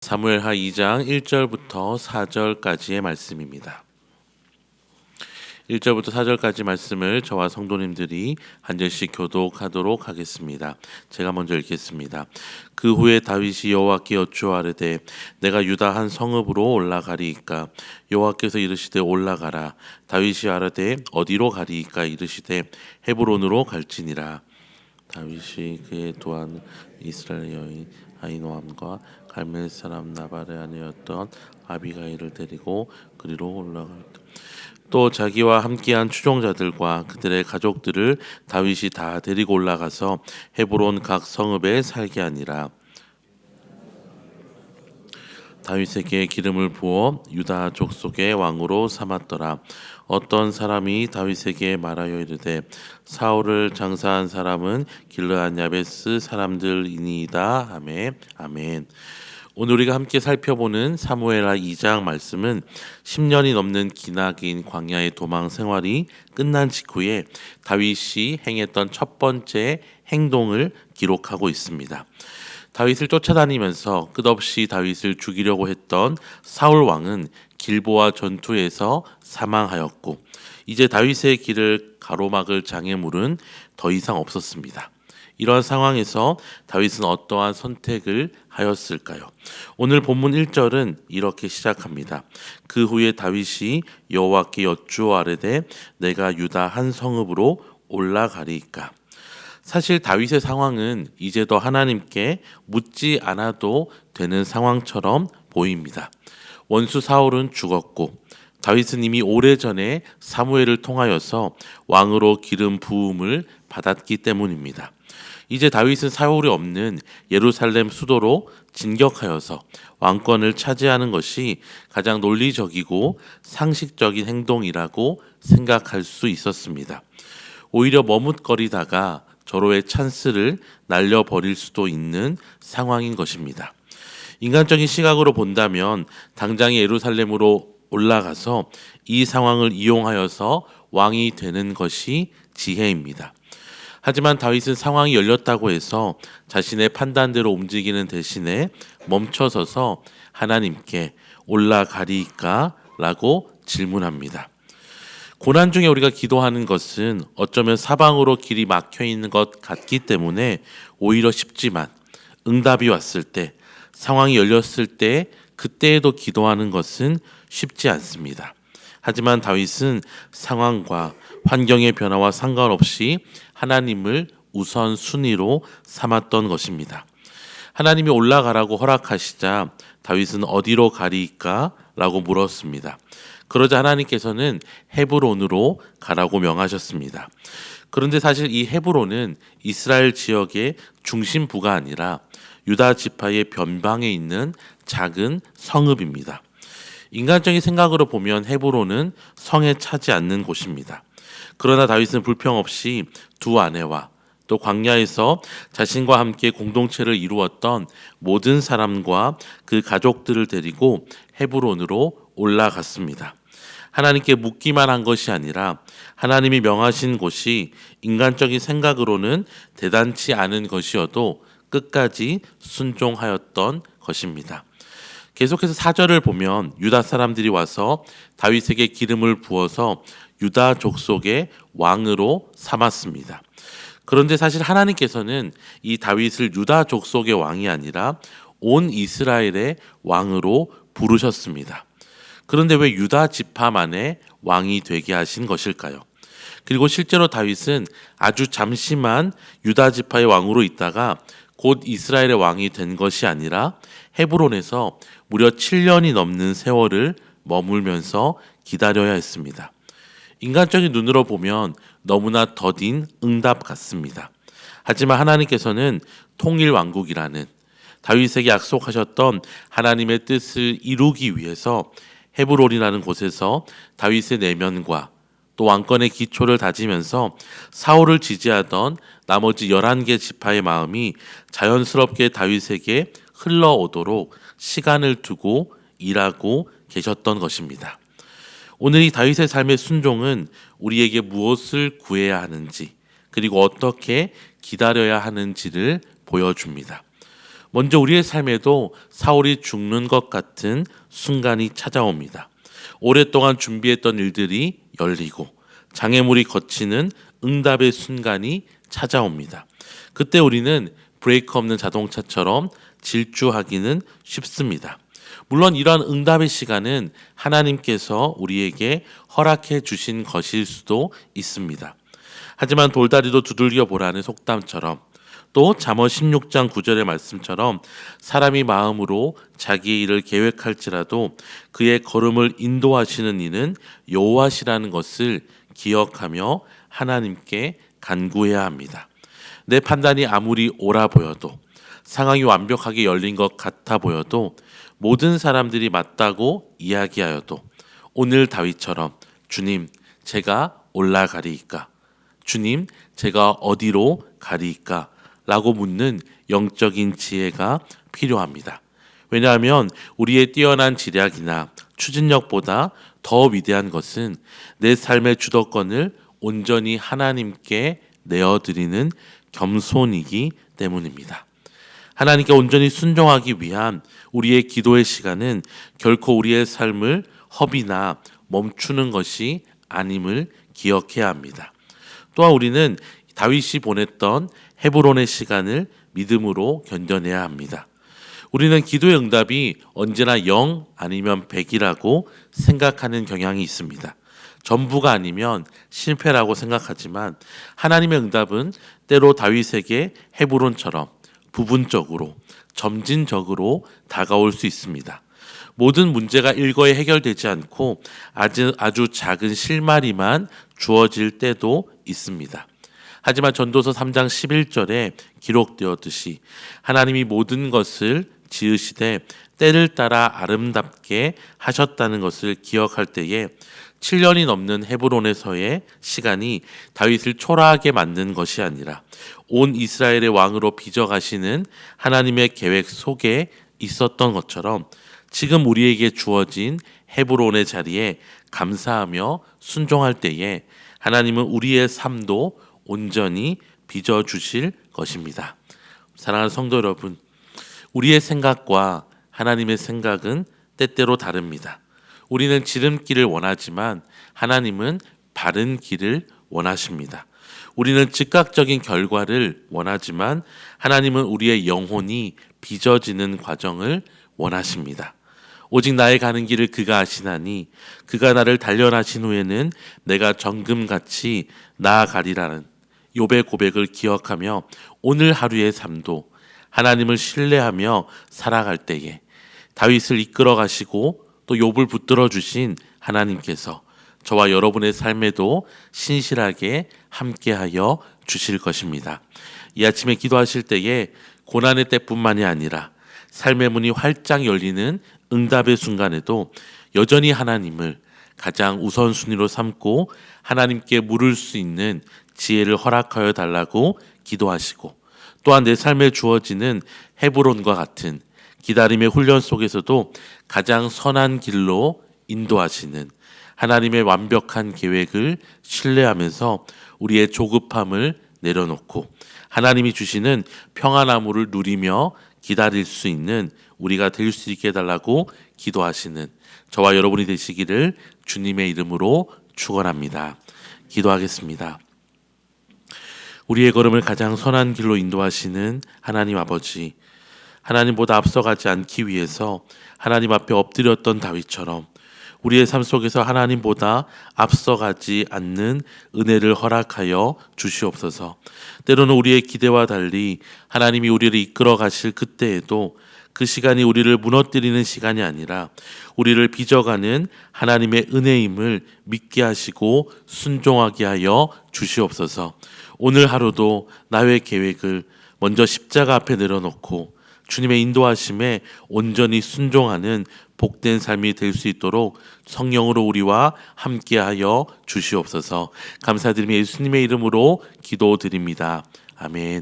사무엘하 2장 1절부터 4절까지의 말씀입니다. 1절부터 4절까지 말씀을 저와 성도님들이 한 절씩 교독하도록 하겠습니다. 제가 먼저 읽겠습니다. 그 후에 다윗이 여호와께 여쭈아르되 내가 유다 한 성읍으로 올라가리이까 여호와께서 이르시되 올라가라. 다윗이 아르되 어디로 가리이까 이르시되 헤브론으로 갈지니라. 다윗이 그의 도한 이스라엘 여인 아히노함과 갈멜 사람 나발의 아내였던 아비가일을 데리고 그리로 올라갔다. 또 자기와 함께한 추종자들과 그들의 가족들을 다윗이 다 데리고 올라가서 헤브론 각 성읍에 살게 하니라. 다윗에게 기름을 부어 유다 족속의 왕으로 삼았더라. 어떤 사람이 다윗에게 말하여 이르되 사울을 장사한 사람은 길르앗 야베스 사람들이니이다 하매 아멘. 오늘 우리가 함께 살펴보는 사무엘하 2장 말씀은 10년이 넘는 기나긴 광야의 도망 생활이 끝난 직후에 다윗이 행했던 첫 번째 행동을 기록하고 있습니다. 다윗을 쫓아다니면서 끝없이 다윗을 죽이려고 했던 사울 왕은 길보아 전투에서 사망하였고 이제 다윗의 길을 가로막을 장애물은 더 이상 없었습니다. 이러한 상황에서 다윗은 어떠한 선택을 하였을까요? 오늘 본문 1절은 이렇게 시작합니다. 그 후에 다윗이 여호와께 여쭈아르되 내가 유다 한 성읍으로 올라가리이까. 사실 다윗의 상황은 이제 더 하나님께 묻지 않아도 되는 상황처럼 보입니다. 원수 사울은 죽었고 다윗은 이미 오래전에 사무엘을 통하여서 왕으로 기름 부음을 받았기 때문입니다. 이제 다윗은 사울이 없는 예루살렘 수도로 진격하여서 왕권을 차지하는 것이 가장 논리적이고 상식적인 행동이라고 생각할 수 있었습니다. 오히려 머뭇거리다가 절호의 찬스를 날려버릴 수도 있는 상황인 것입니다. 인간적인 시각으로 본다면 당장 예루살렘으로 올라가서 이 상황을 이용하여서 왕이 되는 것이 지혜입니다. 하지만 다윗은 상황이 열렸다고 해서 자신의 판단대로 움직이는 대신에 멈춰서서 하나님께 올라가리이까? 라고 질문합니다. 고난 중에 우리가 기도하는 것은 어쩌면 사방으로 길이 막혀 있는 것 같기 때문에 오히려 쉽지만 응답이 왔을 때, 상황이 열렸을 때 그때에도 기도하는 것은 쉽지 않습니다. 하지만 다윗은 상황과 환경의 변화와 상관없이 하나님을 우선순위로 삼았던 것입니다. 하나님이 올라가라고 허락하시자 다윗은 어디로 가리이까? 라고 물었습니다. 그러자 하나님께서는 헤브론으로 가라고 명하셨습니다. 그런데 사실 이 헤브론은 이스라엘 지역의 중심부가 아니라 유다 지파의 변방에 있는 작은 성읍입니다. 인간적인 생각으로 보면 헤브론은 성에 차지 않는 곳입니다. 그러나 다윗은 불평 없이 두 아내와 또 광야에서 자신과 함께 공동체를 이루었던 모든 사람과 그 가족들을 데리고 헤브론으로 올라갔습니다. 하나님께 묻기만 한 것이 아니라 하나님이 명하신 곳이 인간적인 생각으로는 대단치 않은 것이어도 끝까지 순종하였던 것입니다. 계속해서 4절을 보면 유다 사람들이 와서 다윗에게 기름을 부어서 유다 족속의 왕으로 삼았습니다. 그런데 사실 하나님께서는 이 다윗을 유다 족속의 왕이 아니라 온 이스라엘의 왕으로 부르셨습니다. 그런데 왜 유다 지파만의 왕이 되게 하신 것일까요? 그리고 실제로 다윗은 아주 잠시만 유다 지파의 왕으로 있다가 곧 이스라엘의 왕이 된 것이 아니라 헤브론에서 무려 7년이 넘는 세월을 머물면서 기다려야 했습니다. 인간적인 눈으로 보면 너무나 더딘 응답 같습니다. 하지만 하나님께서는 통일 왕국이라는 다윗에게 약속하셨던 하나님의 뜻을 이루기 위해서 헤브론이라는 곳에서 다윗의 내면과 또 왕권의 기초를 다지면서 사울을 지지하던 나머지 11개 지파의 마음이 자연스럽게 다윗에게 흘러오도록 시간을 두고 일하고 계셨던 것입니다. 오늘 이 다윗의 삶의 순종은 우리에게 무엇을 구해야 하는지 그리고 어떻게 기다려야 하는지를 보여줍니다. 먼저 우리의 삶에도 사울이 죽는 것 같은 순간이 찾아옵니다. 오랫동안 준비했던 일들이 열리고 장애물이 걷히는 응답의 순간이 찾아옵니다. 그때 우리는 브레이크 없는 자동차처럼 질주하기는 쉽습니다. 물론 이러한 응답의 시간은 하나님께서 우리에게 허락해 주신 것일 수도 있습니다. 하지만 돌다리도 두들겨 보라는 속담처럼 또 잠언 16장 9절의 말씀처럼 사람이 마음으로 자기의 일을 계획할지라도 그의 걸음을 인도하시는 이는 여호와시라는 것을 기억하며 하나님께 간구해야 합니다. 내 판단이 아무리 옳아 보여도 상황이 완벽하게 열린 것 같아 보여도 모든 사람들이 맞다고 이야기하여도 오늘 다윗처럼 주님 제가 올라가리이까? 주님 제가 어디로 가리이까? 라고 묻는 영적인 지혜가 필요합니다. 왜냐하면 우리의 뛰어난 지략이나 추진력보다 더 위대한 것은 내 삶의 주도권을 온전히 하나님께 내어드리는 겸손이기 때문입니다. 하나님께 온전히 순종하기 위한 우리의 기도의 시간은 결코 우리의 삶을 허비나 멈추는 것이 아님을 기억해야 합니다. 또한 우리는 다윗이 보냈던 헤브론의 시간을 믿음으로 견뎌내야 합니다. 우리는 기도의 응답이 언제나 0 아니면 100이라고 생각하는 경향이 있습니다. 전부가 아니면 실패라고 생각하지만 하나님의 응답은 때로 다윗에게 헤브론처럼 부분적으로 점진적으로 다가올 수 있습니다. 모든 문제가 일거에 해결되지 않고 아주 작은 실마리만 주어질 때도 있습니다. 하지만 전도서 3장 11절에 기록되었듯이 하나님이 모든 것을 지으시되 때를 따라 아름답게 하셨다는 것을 기억할 때에 7년이 넘는 헤브론에서의 시간이 다윗을 초라하게 만든 것이 아니라 온 이스라엘의 왕으로 빚어가시는 하나님의 계획 속에 있었던 것처럼 지금 우리에게 주어진 헤브론의 자리에 감사하며 순종할 때에 하나님은 우리의 삶도 온전히 빚어주실 것입니다. 사랑하는 성도 여러분, 우리의 생각과 하나님의 생각은 때때로 다릅니다. 우리는 지름길을 원하지만 하나님은 바른 길을 원하십니다. 우리는 즉각적인 결과를 원하지만 하나님은 우리의 영혼이 빚어지는 과정을 원하십니다. 오직 나의 가는 길을 그가 아시나니 그가 나를 단련하신 후에는 내가 정금같이 나아가리라는 욥의 고백을 기억하며 오늘 하루의 삶도 하나님을 신뢰하며 살아갈 때에 다윗을 이끌어 가시고 또 욥을 붙들어 주신 하나님께서 저와 여러분의 삶에도 신실하게 함께하여 주실 것입니다. 이 아침에 기도하실 때에 고난의 때뿐만이 아니라 삶의 문이 활짝 열리는 응답의 순간에도 여전히 하나님을 가장 우선순위로 삼고 하나님께 물을 수 있는 지혜를 허락하여 달라고 기도하시고 또한 내 삶에 주어지는 헤브론과 같은 기다림의 훈련 속에서도 가장 선한 길로 인도하시는 하나님의 완벽한 계획을 신뢰하면서 우리의 조급함을 내려놓고 하나님이 주시는 평안함을 누리며 기다릴 수 있는 우리가 될 수 있게 해달라고 기도하시는 저와 여러분이 되시기를 주님의 이름으로 축원합니다. 기도하겠습니다. 우리의 걸음을 가장 선한 길로 인도하시는 하나님 아버지, 하나님보다 앞서가지 않기 위해서 하나님 앞에 엎드렸던 다윗처럼 우리의 삶 속에서 하나님보다 앞서가지 않는 은혜를 허락하여 주시옵소서. 때로는 우리의 기대와 달리 하나님이 우리를 이끌어 가실 그때에도 그 시간이 우리를 무너뜨리는 시간이 아니라 우리를 빚어가는 하나님의 은혜임을 믿게 하시고 순종하게 하여 주시옵소서. 오늘 하루도 나의 계획을 먼저 십자가 앞에 내려놓고 주님의 인도하심에 온전히 순종하는 복된 삶이 될 수 있도록 성령으로 우리와 함께하여 주시옵소서. 감사드리며 예수님의 이름으로 기도드립니다. 아멘.